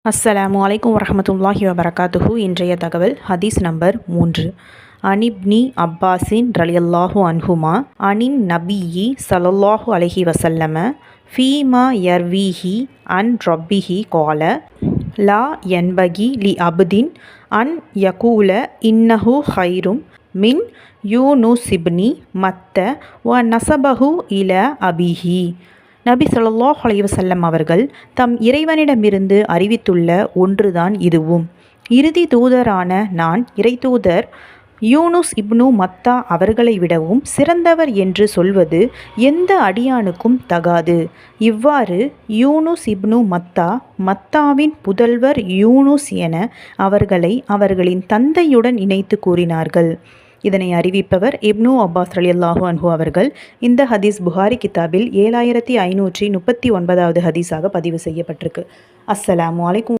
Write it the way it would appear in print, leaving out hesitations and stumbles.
அஸ்ஸலாமு அலைக்கும் வரஹ்மத்துல்லாஹி வபரகாத்துஹு. இன்றைய தகவல் ஹதீஸ் நம்பர் 3. அனிப்னி அப்பாஸின் ரலியல்லாஹு அன்ஹுமா அனின் நபியி ஸல்லல்லாஹு அலைஹி வஸல்லம ஃபீமா யர்வீஹி அன் ரப்பிஹி கால லா யன்பகி லி அப்தின் அன் யகூல இன்னஹு ஹைரும் மின் யூனுஸிப்னி மத்த வ நஸபஹு இல அபிஹி. நபி ஸல்லல்லாஹு அலைஹி வஸல்லம் அவர்கள் தம் இறைவனிடமிருந்து அறிவித்துள்ள ஒன்றுதான் இதுவும். இறுதி தூதரான நான் இறைத்தூதர் யூனுஸ் இப்னு மத்தா அவர்களை விடவும் சிறந்தவர் என்று சொல்வது எந்த அடியானுக்கும் தகாது. இவ்வாறு யூனுஸ் இப்னு மத்தா, மத்தாவின் புதல்வர் யூனுஸ் என அவர்களை அவர்களின் தந்தையுடன் இணைத்து கூறினார்கள். இதனை அறிவிப்பவர் இப்னு அப்பாஸ் ரலியல்லாஹு அன்ஹு அவர்கள். இந்த ஹதீஸ் புகாரி கிதாபில் 7539வது ஹதீஸாக பதிவு செய்யப்பட்டிருக்கு. அஸ்ஸலாமு அலைக்கும்.